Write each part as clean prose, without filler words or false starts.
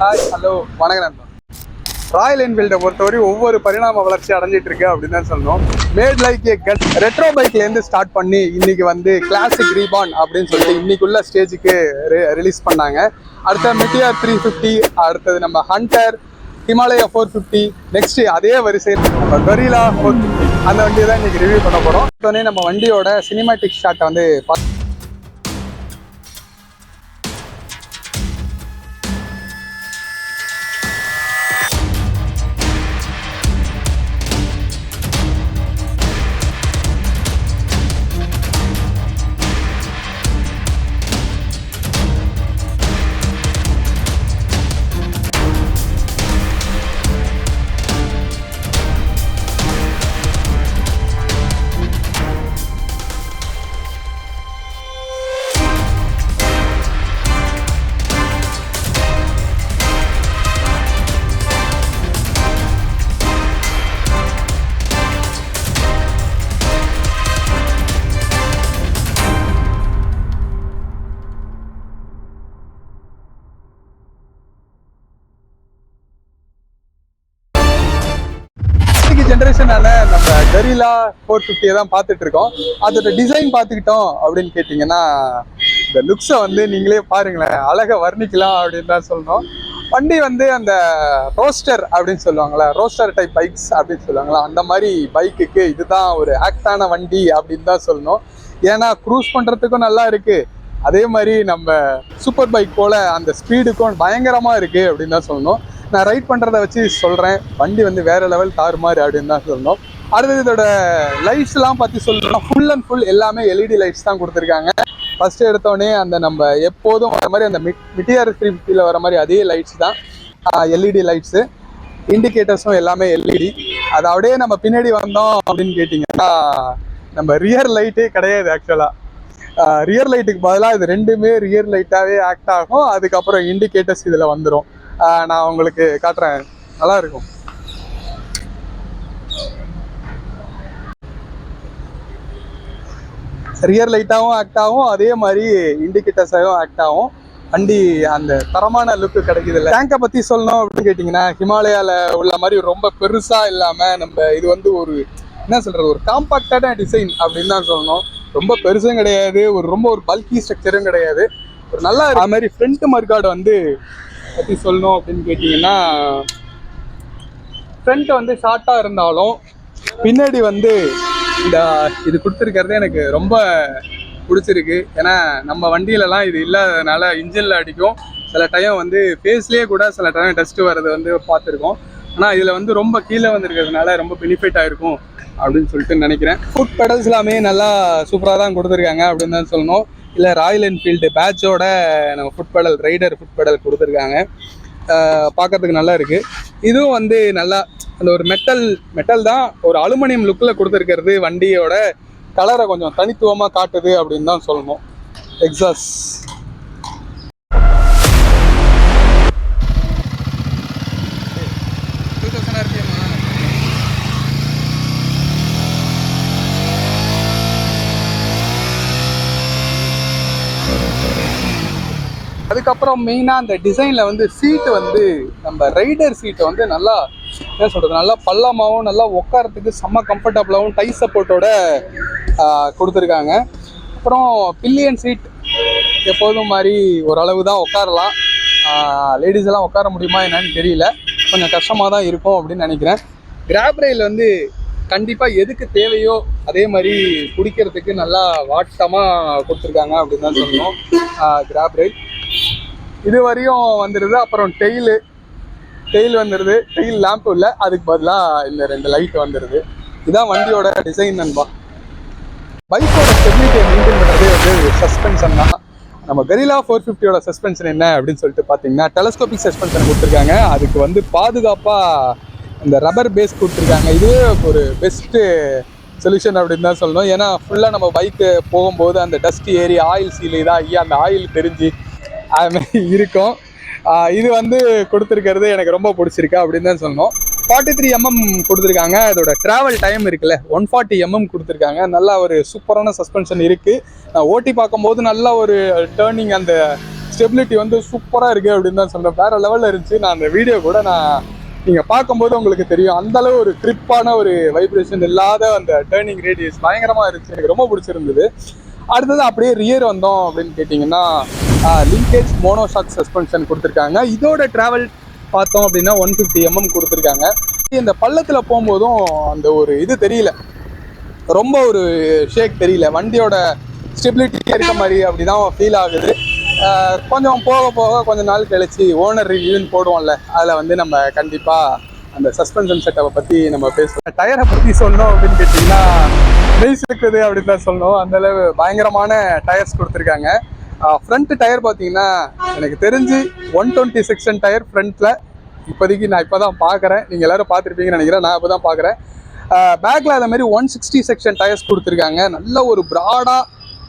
Hi hello வணக்கம் நண்பா. Royal என்ஃபீல்டை பொறுத்தவரை ஒவ்வொரு பரிணாம வளர்ச்சி அடைஞ்சிட்டு இருக்கு அப்படின்னு தான் சொல்லணும். மேட் லைக் ஏ கன் ரெட்ரோ பைக்லேருந்து ஸ்டார்ட் பண்ணி இன்னைக்கு வந்து கிளாசிக் ரீபான் அப்படின்னு சொல்லிட்டு இன்னைக்குள்ள ஸ்டேஜுக்கு ரிலீஸ் பண்ணாங்க. அடுத்த மெட்டியார் 350, அடுத்தது நம்ம ஹண்டர், ஹிமாலயா 450, நெக்ஸ்ட் அதே வரிசையில் நம்ம கரிலா 450 அந்த வண்டியை தான் இன்னைக்கு ரிவ்யூ பண்ண போகிறோம். உடனே நம்ம வண்டியோட சினிமேட்டிக் ஷாட்டை வந்து ஜென்ரேஷனான நம்ம கரிலா 450 தான் பார்த்துட்டு இருக்கோம். அதோட டிசைன் பார்த்துக்கிட்டோம் அப்படின்னு கேட்டிங்கன்னா இந்த லுக்ஸை வந்து நீங்களே பாருங்களேன், அழகை வர்ணிக்கலாம் அப்படின்னு தான் சொல்லணும். வண்டி வந்து அந்த ரோஸ்டர் அப்படின்னு சொல்லுவாங்களா, ரோஸ்டர் டைப் பைக்ஸ் அப்படின்னு சொல்லுவாங்களா, அந்த மாதிரி பைக்குக்கு இதுதான் ஒரு ஆக்டான வண்டி அப்படின்னு தான் சொல்லணும். ஏன்னா க்ரூஸ் பண்ணுறதுக்கும் நல்லா இருக்குது, அதே மாதிரி நம்ம சூப்பர் பைக் போல் அந்த ஸ்பீடுக்கும் பயங்கரமாக இருக்குது அப்படின்னு தான் சொல்லணும். நான் ரைட் பண்ணுறதை வச்சு சொல்கிறேன், வண்டி வந்து வேறு லெவல் தாறுமாறு அப்படின்னு தான் சொல்லணும். அடுத்தது இதோட லைட்ஸ்லாம் பற்றி சொல்லணும்னா ஃபுல் அண்ட் ஃபுல் எல்லாமே எல்இடி லைட்ஸ் தான் கொடுத்துருக்காங்க. ஃபஸ்ட்டு எடுத்தோடனே அந்த நம்ம எப்போதும் வர மாதிரி அந்த மெட்டியார் 350 வர மாதிரி அதே லைட்ஸ் தான் எல்இடி லைட்ஸு. இண்டிகேட்டர்ஸும் எல்லாமே எல்இடி. அது அப்படியே நம்ம பின்னாடி வந்தோம் அப்படின்னு கேட்டிங்கன்னா நம்ம ரியர் லைட்டே கிடையாது. ஆக்சுவலாக ரியர் லைட்டுக்கு பதிலாக இது ரெண்டுமே ரியர் லைட்டாகவே ஆக்ட் ஆகும். அதுக்கப்புறம் இண்டிகேட்டர்ஸ் இதில் வந்துடும். நான் உங்களுக்கு காட்டுறேன், நல்லா இருக்கும். ரியர் லைட்டாகவும் ஆக்ட் ஆகும், அதே மாதிரி இண்டிகேட்டர்ஸாகவும் ஆக்ட் ஆகும். வண்டி அந்த தரமான லுக்கு கிடைக்குது. இல்லை டேங்கை பற்றி சொல்லணும் அப்படின்னு கேட்டிங்கன்னா ஹிமாலயாவில் உள்ள மாதிரி ரொம்ப பெருசாக இல்லாமல் நம்ம இது வந்து ஒரு என்ன சொல்கிறது, ஒரு காம்பாக்டான டிசைன் அப்படின்னு தான் சொல்லணும். ரொம்ப பெருசும் கிடையாது, ரொம்ப பல்கி ஸ்ட்ரக்சரும் கிடையாது, ஒரு நல்லா அது மாதிரி ஃப்ரண்ட் மர்கார்டு வந்து பற்றி சொல்லணும் அப்படின்னு கேட்டிங்கன்னா ஃப்ரண்ட் வந்து ஷார்ட்டாக இருந்தாலும் பின்னாடி வந்து இது கொடுத்துருக்கிறது எனக்கு ரொம்ப பிடிச்சிருக்கு. ஏன்னா நம்ம வண்டியிலலாம் இது இல்லாததுனால இன்ஜினில் அடிக்கும், சில டைம் வந்து ஃபேஸ்லேயே கூட சில டைம் டஸ்ட்டு வர்றது வந்து பார்த்துருக்கோம். ஆனால் இதில் வந்து ரொம்ப கீழே வந்துருக்கிறதுனால ரொம்ப பெனிஃபிட் ஆகிருக்கும் அப்படின்னு சொல்லிட்டு நினைக்கிறேன். ஃபுட் பெடல்ஸ் எல்லாமே நல்லா சூப்பராக தான் கொடுத்துருக்காங்க அப்படின்னு தான் சொல்லணும். இல்லை ராயல் என்ஃபீல்டு பேட்சோட நம்ம ரைடர் ஃபுட் பெடல் கொடுத்துருக்காங்க. பார்க்கறதுக்கு நல்லா இருக்குது. இதுவும் வந்து நல்லா அந்த ஒரு மெட்டல் தான், ஒரு அலுமினியம் லுக்கில் கொடுத்துருக்கிறது வண்டியோட கலரை கொஞ்சம் தனித்துவமாக காட்டுது அப்படின்னு தான் சொல்லணும். எக்ஸாஸ் அதுக்கப்புறம் மெயினாக அந்த டிசைனில் வந்து சீட்டு வந்து நம்ம ரைடர் சீட்டை வந்து நல்லா என்ன சொல்கிறது, நல்லா பள்ளமாகவும் நல்லா உட்காரத்துக்கு செம்ம கம்ஃபர்டபுளாகவும் டை சப்போர்ட்டோட கொடுத்துருக்காங்க. அப்புறம் பில்லியன் சீட் எப்போதும் மாதிரி ஓரளவு தான் உட்காரலாம். லேடிஸ் எல்லாம் உட்கார முடியுமா என்னன்னு தெரியல, கொஞ்சம் கஷ்டமாக தான் இருக்கும் அப்படின்னு நினைக்கிறேன். கிராப் ரயில் வந்து கண்டிப்பாக எதுக்கு தேவையோ அதே மாதிரி பிடிக்கிறதுக்கு நல்லா வாட்டமாக கொடுத்துருக்காங்க அப்படின்னு தான் சொல்லணும். கிராப் ரயில் இது வரையும் வந்துடுது. அப்புறம் டெயில் வந்துடுது, டெயில் லேம்ப் இல்லை, அதுக்கு பதிலாக இந்த 2 லைட் வந்துடுது. இதுதான் வண்டியோட டிசைன் நண்பா. பைக்கோட ஸ்டெபிலிட்டியை மெயின்டைன் பண்ணுறதே வந்து சஸ்பென்ஷன் தான். நம்ம கரிலா 450யோட சஸ்பென்ஷன் என்ன அப்படின்னு சொல்லிட்டு பார்த்தீங்கன்னா டெலஸ்கோபிக் சஸ்பென்ஷன் கொடுத்துருக்காங்க. அதுக்கு வந்து பாதுகாப்பாக இந்த ரப்பர் பேஸ் கொடுத்துருக்காங்க. இதுவே ஒரு பெஸ்ட்டு சொல்யூஷன் அப்படின்னு தான் சொல்லணும். ஏன்னா ஃபுல்லாக நம்ம பைக்கு போகும்போது அந்த டஸ்ட் ஏறி ஆயில் சீல் இதாகி அந்த ஆயில் தெரிஞ்சு அது மாதிரி இருக்கும். இது வந்து கொடுத்துருக்கிறது எனக்கு ரொம்ப பிடிச்சிருக்கு அப்படின்னு தான் சொல்லணும். 43 mm கொடுத்துருக்காங்க. அதோட ட்ராவல் டைம் இருக்குல்ல 140 mm கொடுத்துருக்காங்க. நல்லா ஒரு சூப்பரான சஸ்பென்ஷன் இருக்குது. ஓட்டி பார்க்கும்போது நல்ல ஒரு டேர்னிங் அந்த ஸ்டெபிலிட்டி வந்து சூப்பராக இருக்குது அப்படின்னு தான் சொன்னேன். வேறு லெவலில் இருந்துச்சு. நான் அந்த வீடியோ கூட நீங்கள் பார்க்கும்போது உங்களுக்கு தெரியும், அந்தளவு ஒரு க்ரிப்பான ஒரு வைப்ரேஷன் இல்லாத அந்த டேர்னிங் ரேடியஸ் பயங்கரமாக இருந்துச்சு. எனக்கு ரொம்ப பிடிச்சிருந்தது. அடுத்தது அப்படியே ரியர் வந்தோம் அப்படின்னு கேட்டிங்கன்னா லிங்கேஜ் மோனோஷாக் சஸ்பென்ஷன் கொடுத்துருக்காங்க. இதோட ட்ராவல் பார்த்தோம் அப்படின்னா 150 mm கொடுத்துருக்காங்க. இந்த பள்ளத்தில் போகும்போதும் அந்த ஒரு இது தெரியல, ரொம்ப ஒரு ஷேக் தெரியல. வண்டியோட ஸ்டெபிலிட்டி இருக்க மாதிரி அப்படிதான் ஃபீல் ஆகுது. கொஞ்சம் போக போக கொஞ்ச நாள் கழிச்சு ஓனர் ரிவ்யூன்னு போடுவோம்ல, அதில் வந்து நம்ம கண்டிப்பாக அந்த சஸ்பென்ஷன் செட்டப்பை பற்றி நம்ம பேசுவோம். டயரை பற்றி சொன்னோம் அப்படின்னு கேட்டிங்கன்னா நெய்ஸ் இருக்குது அப்படின்னு தான் சொன்னோம். அந்தளவு பயங்கரமான டயர்ஸ் கொடுத்துருக்காங்க. ஃப்ரண்ட் டயர் பார்த்தீங்கன்னா எனக்கு தெரிஞ்சு 120 செக்ஷன் டயர் ஃப்ரண்ட்டில் இப்போதைக்கு நான் இப்போ தான் பார்க்குறேன். நீங்கள் எல்லோரும் பார்த்துருப்பீங்கன்னு நினைக்கிறேன். நான் இப்போ தான் பார்க்குறேன். பேக்கில் அதே மாதிரி 160 செக்ஷன் டயர்ஸ் கொடுத்துருக்காங்க. நல்ல ஒரு ப்ராடாக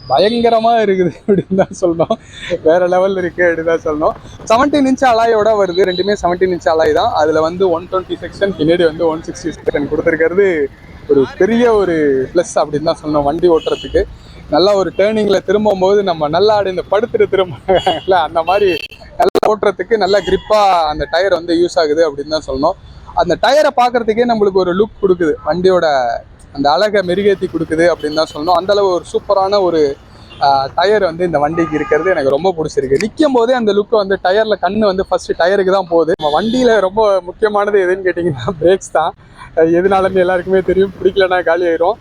பயங்கரமாக இருக்குது அப்படின்னு தான் சொல்லணும். வேறு லெவலில் இருக்குது அப்படின்னு தான் சொல்லணும். 17 inch அலாயோட வருது. ரெண்டுமே 17 inch அலாய் தான். அதில் வந்து 120 செக்ஷன், பின்னாடி வந்து 160 செக்ஷன் கொடுத்துருக்கிறது ஒரு பெரிய ஒரு ப்ளஸ் அப்படின்னு தான் சொல்லணும் வண்டி ஓட்டுறதுக்கு. நல்லா ஒரு டேர்னிங்கில் திரும்பும்போது நம்ம நல்லா இந்த படுத்துட்டு திரும்ப அந்த மாதிரி நல்லா ஓட்டுறதுக்கு நல்லா கிரிப்பாக அந்த டயர் வந்து யூஸ் ஆகுது அப்படின்னு தான் சொல்லணும். அந்த டயரை பார்க்குறதுக்கே நம்மளுக்கு ஒரு லுக் கொடுக்குது, வண்டியோட அந்த அழகை மெருகேற்றி கொடுக்குது அப்படின்னு தான் சொல்லணும். அந்தளவு ஒரு சூப்பரான ஒரு டயர் வந்து இந்த வண்டிக்கு இருக்கிறது எனக்கு ரொம்ப பிடிச்சிருக்கு. நிற்கும் போதே அந்த லுக்கை வந்து டயரில் கண்ணு வந்து ஃபஸ்ட்டு டயருக்கு தான் போகுது. நம்ம வண்டியில் ரொம்ப முக்கியமானது எதுன்னு கேட்டிங்கன்னா பிரேக்ஸ் தான். எதுனாலுமே எல்லாருக்குமே தெரியும், பிடிக்கலன்னா காலி ஆயிரும்.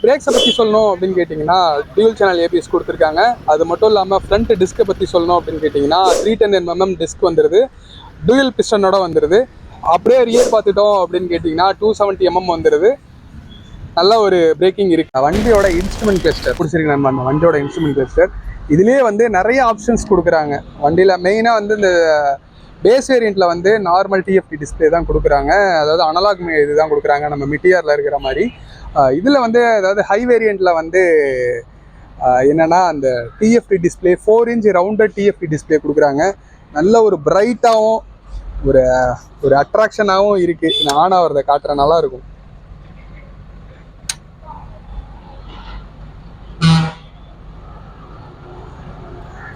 பிரேக்ஸை பற்றி சொல்லணும் அப்படின்னு கேட்டிங்கன்னா டியூல் சேனல் ஏபிஎஸ் கொடுத்துருக்காங்க. அது மட்டும் இல்லாமல் ஃப்ரண்ட் டிஸ்கை பற்றி சொல்லணும் அப்படின்னு கேட்டிங்கன்னா 310 mm டிஸ்க் வந்துடுது, டூயல் பிஸ்டனோட வந்துடுது. அப்படியே ரியர் பார்த்துட்டோம் அப்படின்னு கேட்டிங்கன்னா 270 mm வந்துடுது. நல்ல ஒரு பிரேக்கிங் இருக்குது. வண்டியோட இன்ஸ்ட்ருமெண்ட் கிளஸ்டர் பிடிச்சிருக்கு. நம்ம அந்த வண்டியோட இன்ஸ்ட்ருமெண்ட் கிளஸ்டர் இதுலேயே வந்து நிறைய ஆப்ஷன்ஸ் கொடுக்குறாங்க. வண்டியில் மெயினாக வந்து இந்த பேஸ் வேரியண்ட்டில் வந்து நார்மல் டிஎஃப்டி டிஸ்பிளே தான் கொடுக்குறாங்க. அதாவது அனலாக் இது தான் கொடுக்குறாங்க, நம்ம மிட்டிஆரில் இருக்கிற மாதிரி. இதில் வந்து அதாவது ஹை வேரியண்ட்டில் வந்து என்னென்னா அந்த TFT display 4 inch rounded TFT display கொடுக்குறாங்க. நல்ல ஒரு பிரைட்டாகவும் ஒரு அட்ராக்ஷனாகவும் இருக்குது. நான் ஆன் ஆகிறத காட்டுறேன், நல்லாயிருக்கும்.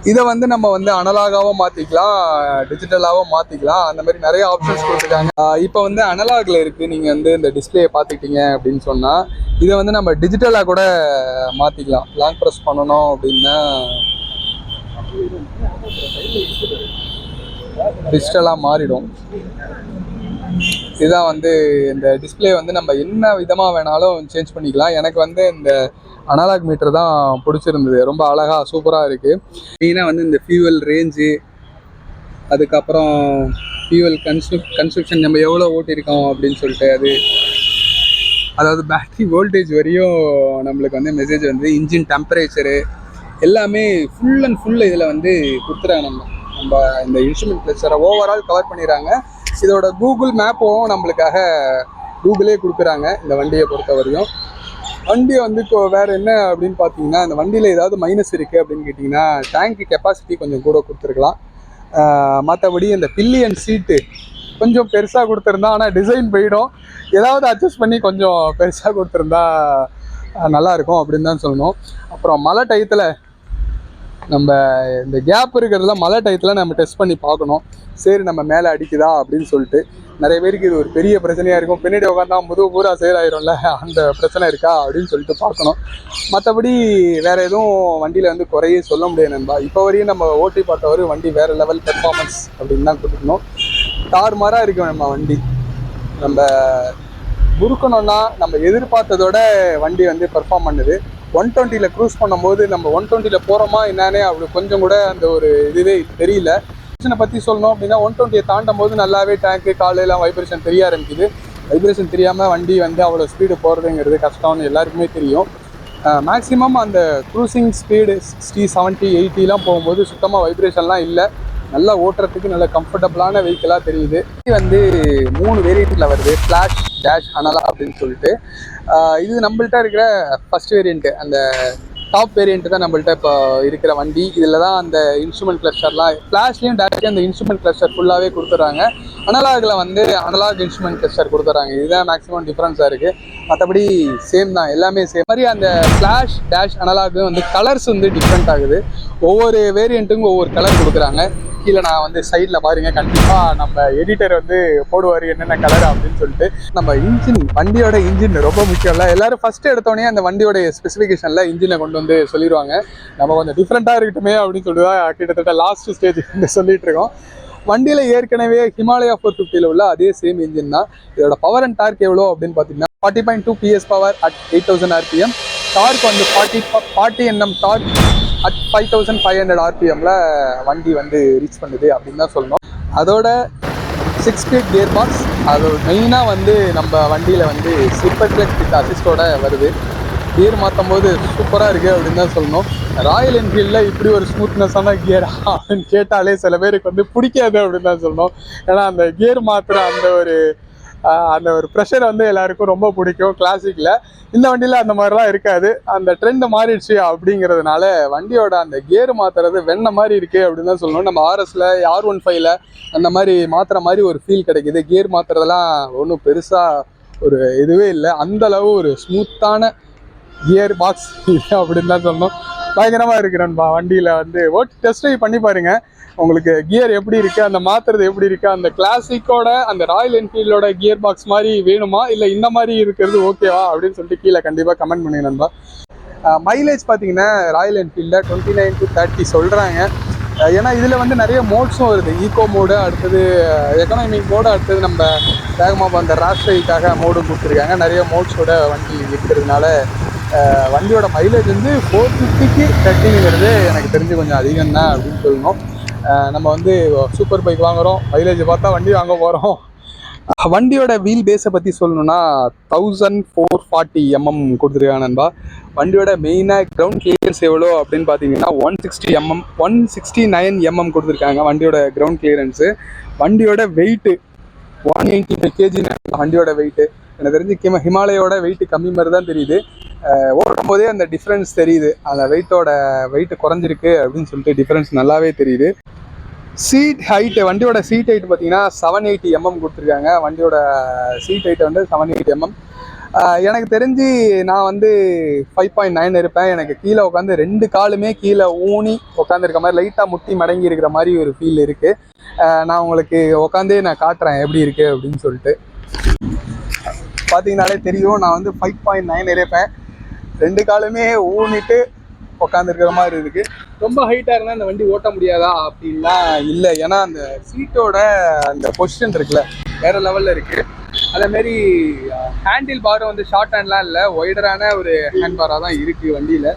இதை வந்து நம்ம வந்து அனலாகாவும் மாற்றிக்கலாம், டிஜிட்டலாகவும் மாற்றிக்கலாம். அந்த மாதிரி நிறைய ஆப்ஷன்ஸ் கொடுத்துருக்காங்க. இப்போ வந்து அனலாகில் இருக்குது. நீங்கள் வந்து இந்த டிஸ்பிளேயை பார்த்துக்கிட்டீங்க அப்படின்னு சொன்னால் இதை வந்து நம்ம டிஜிட்டலாக கூட மாற்றிக்கலாம். லாங் ப்ரெஸ் பண்ணணும் அப்படின்னா டிஜிட்டலாக மாறிடும். இதுதான் வந்து இந்த டிஸ்பிளே வந்து நம்ம என்ன விதமாக வேணாலும் சேஞ்ச் பண்ணிக்கலாம். எனக்கு வந்து இந்த அனலாக் மீட்டர் தான் பிடிச்சிருந்தது. ரொம்ப அழகாக சூப்பராக இருக்குது. மெயினாக வந்து இந்த ஃபியூவல் ரேஞ்சு, அதுக்கப்புறம் ஃபியூவல் கன்சப்ஷன் நம்ம எவ்வளோ ஓட்டியிருக்கோம் அப்படின்னு சொல்லிட்டு அதாவது பேட்டரி வோல்டேஜ் வரையும் நம்மளுக்கு வந்து மெசேஜ் வந்து இன்ஜின் டெம்பரேச்சரு எல்லாமே ஃபுல் அண்ட் ஃபுல் இதில் வந்து கொடுத்துறாங்க. நம்ம இந்த இன்ஸ்ட்ருமெண்ட் கிளஸ்டரை ஓவரால் கவர் பண்ணிடுறாங்க. இதோட கூகுள் மேப்பும் நம்மளுக்காக கூகுளே கொடுக்குறாங்க இந்த வண்டியை பொறுத்த வரையும். வண்டியை வந்து இப்போ வேறு என்ன அப்படின்னு பார்த்தீங்கன்னா, இந்த வண்டியில் ஏதாவது மைனஸ் இருக்குது அப்படின்னு கேட்டிங்கன்னா டேங்க் கெப்பாசிட்டி கொஞ்சம் கூட கொடுத்துருக்கலாம். மற்றபடி இந்த பில்லியன் சீட்டு கொஞ்சம் பெருசாக கொடுத்துருந்தா, ஆனால் டிசைன் போயிடும், ஏதாவது அட்ஜஸ்ட் பண்ணி கொஞ்சம் பெருசாக கொடுத்துருந்தா நல்லாயிருக்கும் அப்படின்னு தான் சொல்லணும். அப்புறம் மழை டயத்தில் நம்ம இந்த கேப் இருக்கிறதுல மழை டயத்தில் நம்ம டெஸ்ட் பண்ணி பார்க்கணும். சரி நம்ம மேலே அடிக்குதா அப்படின்னு சொல்லிட்டு. நிறைய பேருக்கு இது ஒரு பெரிய பிரச்சனையாக இருக்கும். பின்னாடி உட்காந்தா முதுகு பூரா சேல் ஆயிரும்ல, அந்த பிரச்சனை இருக்கா அப்படின்னு சொல்லிட்டு பார்க்கணும். மற்றபடி வேறு எதுவும் வண்டியில் வந்து குறையே சொல்ல முடியாது நண்பா. இப்போ வரையும் நம்ம ஓட்டி பார்த்தவரை வண்டி வேறு லெவல் பெர்ஃபார்மன்ஸ் அப்படின்னு தான் கொடுக்கணும். தாறுமாறாக இருக்கும் நம்ம வண்டி. நம்ம முறுக்கணும்னா நம்ம எதிர்பார்த்ததோட வண்டி வந்து பெர்ஃபார்ம் பண்ணுது. 120ல் க்ரூஸ் பண்ணும்போது நம்ம 120ல் போகிறோமா என்னன்னே அப்படி கொஞ்சம் கூட அந்த ஒரு இதுவே தெரியல. வைப்ரேஷனை பற்றி சொல்லணும் அப்படின்னா 120 தாண்டும் போது நல்லாவே டேங்க்கு காலையெல்லாம் வைப்ரேஷன் தெரிய ஆரம்பிக்குது. வைப்ரேஷன் தெரியாமல் வண்டி வந்து அவ்வளோ ஸ்பீடு போகிறதுங்கிறது கஷ்டம்னு எல்லாருக்குமே தெரியும். மேக்ஸிமம் அந்த க்ரூசிங் ஸ்பீடு 60, 70, 80லாம் போகும்போது சுத்தமாக வைப்ரேஷன்லாம் இல்லை. நல்லா ஓட்டுறதுக்கு நல்ல கம்ஃபர்டபுளான வெஹிக்கிளாக தெரியுது. இது வந்து 3 வேரியண்ட்டில் வருது, ஃப்ளாஷ், டேஷ், அனலா அப்படின்னு சொல்லிட்டு. இது நம்மள்ட்ட இருக்கிற ஃபஸ்ட் வேரியண்ட்டு, அந்த டாப் வேரியன்ட் தான் நம்மள்ட்ட இப்போ இருக்கிற வண்டி. இதில் தான் அந்த இன்ஸ்ட்ருமெண்ட் கிளஸ்டர்லாம் ஃப்ளாஷ்லேயும் டேரக்டாக அந்த இன்ஸ்ட்ருமெண்ட் கிளஸ்டர் ஃபுல்லாகவே கொடுத்துட்றாங்க. அனலாகில் வந்து அனலாக் இன்ஸ்ட்ருமெண்ட் கிளஸ்டர் கொடுத்துட்றாங்க. இதுதான் மேக்ஸிமம் டிஃப்ரென்ஸாக இருக்குது. மற்றபடி சேம் தான், எல்லாமே சேம். மாதிரி அந்த ஃப்ளாஷ் டேஷ் அனலாக் வந்து கலர்ஸ் வந்து டிஃப்ரெண்ட் ஆகுது. ஒவ்வொரு வேரியண்ட்டுக்கும் ஒவ்வொரு கலர் கொடுக்குறாங்க. கீழே நான் வந்து சைடில் பாருங்கள், கண்டிப்பாக நம்ம எடிட்டர் வந்து போடுவார் என்னென்ன கலர் அப்படின்னு சொல்லிட்டு. நம்ம இன்ஜின், வண்டியோட இன்ஜின் ரொம்ப முக்கியம் இல்லை. எல்லோரும் ஃபஸ்ட்டு எடுத்தோடனே அந்த வண்டியோடைய ஸ்பெசிஃபிகேஷனில் இன்ஜினை கொண்டு வந்து சொல்லிடுவாங்க. நம்ம கொஞ்சம் டிஃப்ரெண்ட்டாக இருக்கட்டுமே அப்படின்னு சொல்லிட்டு தான் கிட்டத்தட்ட லாஸ்ட் ஸ்டேஜ் வந்து சொல்லிட்டு இருக்கோம். வண்டியில் ஏற்கனவே ஹிமாலயா 450 உள்ள அதே சேம் இன்ஜின் தான். இதோட பவர் அண்ட் டார்க் எவ்வளோ அப்படின்னு பார்த்தீங்கன்னா 40.2 PS power at 8000 RPM. Torque வந்து 40 Nm டார்க் அட் 5500 RPMல வண்டி வந்து ரீச் பண்ணுது அப்படின்னு தான் சொல்லணும். அதோட 6 ஸ்பீட் கியர் பாக்ஸ், அது மெயினாக வந்து நம்ம வண்டியில் வந்து சூப்பர் கிளச் வித் அசிஸ்டோட வருது. கியர் மாற்றும் போது சூப்பராக இருக்குது அப்படின்னு தான் சொல்லணும். ராயல் என்ஃபீல்டில் இப்படி ஒரு ஸ்மூத்னஸான கியரா அப்படின்னு கேட்டாலே சில பேருக்கு வந்து பிடிக்காது அப்படின்னு தான் சொல்லணும். ஏன்னா அந்த கியர் மாற்றுற அந்த ஒரு ப்ரெஷர் வந்து எல்லாருக்கும் ரொம்ப பிடிக்கும் கிளாசிக்கில். இந்த வண்டியில் அந்த மாதிரிலாம் இருக்காது. அந்த ட்ரெண்டு மாறிடுச்சு அப்படிங்கிறதுனால வண்டியோட அந்த கியர் மாற்றுறது வெண்ண மாதிரி இருக்குது அப்படின்னு தான் சொல்லணும். நம்ம ஆர்எஸில் R15ல் அந்த மாதிரி மாற்றுற மாதிரி ஒரு ஃபீல் கிடைக்கிது. கியர் மாற்றுறதெல்லாம் ஒன்றும் பெருசாக ஒரு இதுவே இல்லை. அந்தளவு ஒரு ஸ்மூத்தான கியர் பாக்ஸ் அப்படின்னு தான் சொல்லணும். பயங்கரமாக இருக்கு நண்பா. வண்டியில் வந்து டெஸ்ட் ட்ரைவ் பண்ணி பாருங்கள். உங்களுக்கு கியர் எப்படி இருக்குது, அந்த மாற்றுறது எப்படி இருக்குது, அந்த கிளாசிக்கோட அந்த ராயல் என்ஃபீல்டோட கியர் பாக்ஸ் மாதிரி வேணுமா இல்லை இந்த மாதிரி இருக்கிறது ஓகேவா அப்படின்னு சொல்லிட்டு கீழே கண்டிப்பாக கமெண்ட் பண்ணுங்க நண்பா. மைலேஜ் பார்த்தீங்கன்னா ராயல் என்ஃபீல்டில் 29 to 30 சொல்கிறாங்க. ஏன்னா இதில் வந்து நிறைய மோட்ஸும் வருது. ஈகோ மோடு, அடுத்தது எக்கனாமிக் மோடு, அடுத்தது நம்ம வேகமாக அந்த ராஷ்ட்ரிக்காக மோடும் கொடுத்துருக்காங்க. நிறைய மோட்ஸோட வண்டி இருக்கிறதுனால வண்டியோட மைலேஜ் வந்து 450க்கு 30ங்கிறது எனக்கு தெரிஞ்சு கொஞ்சம் அதிகம் தான் அப்படின்னு சொல்லணும். நம்ம வந்து சூப்பர் பைக் வாங்குகிறோம், மைலேஜ் பார்த்தா வண்டி வாங்க போகிறோம். வண்டியோட வீல் பேஸை பற்றி சொல்லணுன்னா 1440 mm கொடுத்துருக்காங்க நண்பா. வண்டியோட மெயினாக கிரவுண்ட் கிளியரன்ஸ் எவ்வளோ அப்படின்னு பார்த்தீங்கன்னா 169 mm கொடுத்துருக்காங்க வண்டியோட கிரவுண்ட் கிளியரன்ஸு. வண்டியோட வெயிட்டு 185 kg வண்டியோட வெயிட்டு. எனக்கு தெரிஞ்சு ஹிமாலயோட வெயிட்டு கம்மி மாதிரி தான் தெரியுது. ஓடும் போதே அந்த டிஃப்ரென்ஸ் தெரியுது. அந்த வெயிட்டு குறைஞ்சிருக்கு அப்படின்னு சொல்லிட்டு டிஃப்ரென்ஸ் நல்லாவே தெரியுது. சீட் ஹைட்டு, வண்டியோட சீட் ஹைட் பார்த்தீங்கன்னா 780 mm கொடுத்துருக்காங்க. வண்டியோட சீட் ஹைட்டை வந்து 780 mm. எனக்கு தெரிஞ்சு நான் வந்து 5.9 இருப்பேன். எனக்கு கீழே உட்காந்து 2 காலுமே கீழே ஊனி உட்காந்துருக்க மாதிரி லைட்டாக முட்டி மடங்கி இருக்கிற மாதிரி ஒரு ஃபீல் இருக்குது. நான் உங்களுக்கு உட்காந்தே நான் காட்டுறேன் எப்படி இருக்குது அப்படின்னு சொல்லிட்டு. பார்த்தீங்கனாலே தெரியும், நான் வந்து 5.9 இருப்பேன். 2 காலுமே ஊனிட்டு உட்காந்துருக்கிற மாதிரி இருக்குது. ரொம்ப ஹைட்டாக இருந்தால் அந்த வண்டி ஓட்ட முடியாதா அப்படின்லாம் இல்லை. ஏன்னா அந்த சீட்டோட அந்த பொசிஷன் இருக்குல்ல வேறு லெவலில் இருக்குது. அதேமாரி ஹேண்டில் பாரும் வந்து ஷார்ட் ஹேண்ட்லாம் இல்லை, ஒய்டரான ஒரு ஹேண்ட் பாராக தான் இருக்குது வண்டியில்.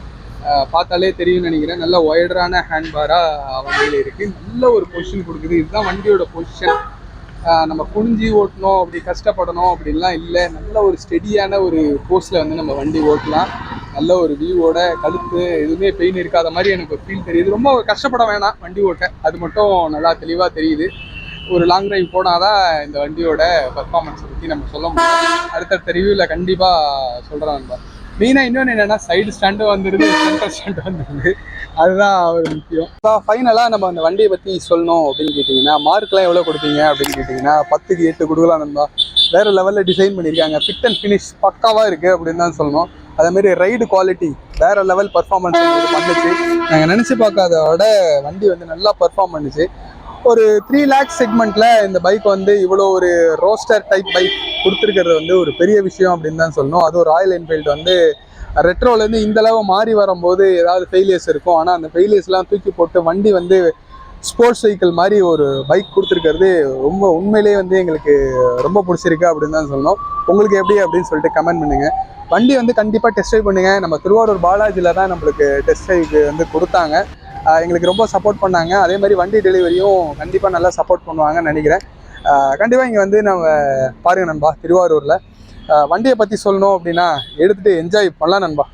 பார்த்தாலே தெரியும்னு நினைக்கிறேன். நல்ல ஒய்டரான ஹேண்ட் பாராக வண்டியில் இருக்குது. நல்ல ஒரு பொசிஷன் கொடுக்குது. இதுதான் வண்டியோட பொசிஷன். நம்ம குனிஞ்சி ஓட்டணும், அப்படி கஷ்டப்படணும் அப்படின்லாம் இல்லை. நல்ல ஒரு ஸ்டெடியான ஒரு போஸ்டில் வந்து நம்ம வண்டி ஓட்டலாம். நல்ல ஒரு வியூவோட, கழுத்து எதுவுமே பெயின் இருக்காத மாதிரி எனக்கு ஒரு ஃபீல் தெரியுது. ரொம்ப கஷ்டப்பட வேணாம் வண்டி ஓட்ட, அது மட்டும் நல்லா தெளிவாக தெரியுது. ஒரு லாங் டிரைவ் போனால் தான் இந்த வண்டியோட பர்ஃபார்மன்ஸை பற்றி நம்ம சொல்ல முடியும். அடுத்தடுத்த ரிவ்யூவில் கண்டிப்பாக சொல்கிறேன் நண்பா. மெயினாக இன்னொன்று என்னென்னா சைடு ஸ்டாண்டும் வந்துடுது, சென்டர் ஸ்டாண்டு வந்துடுது. அதுதான் ஒரு முக்கியம். ஃபைனலாக நம்ம அந்த வண்டியை பற்றி சொல்லணும் அப்படின்னு கேட்டிங்கன்னா, மார்க்லாம் எவ்வளோ கொடுப்பீங்க அப்படின்னு கேட்டிங்கன்னா 10க்கு 8 கொடுக்கலாம் நண்பா. வேறு லெவலில் டிசைன் பண்ணியிருக்காங்க. ஃபிட் அண்ட் ஃபினிஷ் பக்காவாக இருக்குது அப்படின்னு தான் சொல்லணும். அதேமாரி ரைடு குவாலிட்டி வேறு லெவல் பர்ஃபார்மன்ஸ் பண்ணுச்சு. நாங்கள் நினச்சி பார்க்காதோட வண்டி வந்து நல்லா பர்ஃபார்ம் பண்ணுச்சு. ஒரு 3 lakhs செக்மெண்ட்டில் இந்த பைக் வந்து இவ்வளோ ஒரு ரோஸ்டர் டைப் பைக் கொடுத்துருக்கிறது வந்து ஒரு பெரிய விஷயம் அப்படின்னு தான் சொல்லணும். அதுவும் ராயல் என்ஃபீல்டு வந்து ரெட்ரோலேருந்து இந்தளவு மாறி வரும்போது ஏதாவது ஃபெயிலியர்ஸ் இருக்கும். ஆனால் அந்த ஃபெயிலியர்ஸ்லாம் தூக்கி போட்டு வண்டி வந்து ஸ்போர்ட்ஸ் வெஹிக்கிள் மாதிரி ஒரு பைக் கொடுத்துருக்கிறது ரொம்ப உண்மையிலேயே வந்து எங்களுக்கு ரொம்ப பிடிச்சிருக்கு அப்படின்னு தான் சொல்லணும். உங்களுக்கு எப்படி அப்படின்னு சொல்லிட்டு கமெண்ட் பண்ணுங்கள். வண்டி வந்து கண்டிப்பாக டெஸ்ட் ட்ரைவ் பண்ணுங்கள். நம்ம திருவாரூர் பாலாஜியில் தான் நம்மளுக்கு டெஸ்ட் ட்ரைவுக்கு வந்து கொடுத்தாங்க. எங்களுக்கு ரொம்ப சப்போர்ட் பண்ணாங்க. அதே மாதிரி வண்டி டெலிவரியும் கண்டிப்பாக நல்லா சப்போர்ட் பண்ணுவாங்கன்னு நினைக்கிறேன். கண்டிப்பாக இங்கே வந்து நம்ம பாருங்கள் நண்பா, திருவாரூரில் வண்டியை பற்றி சொல்லணும் அப்படின்னா எடுத்துகிட்டு என்ஜாய் பண்ணலாம் நண்பா.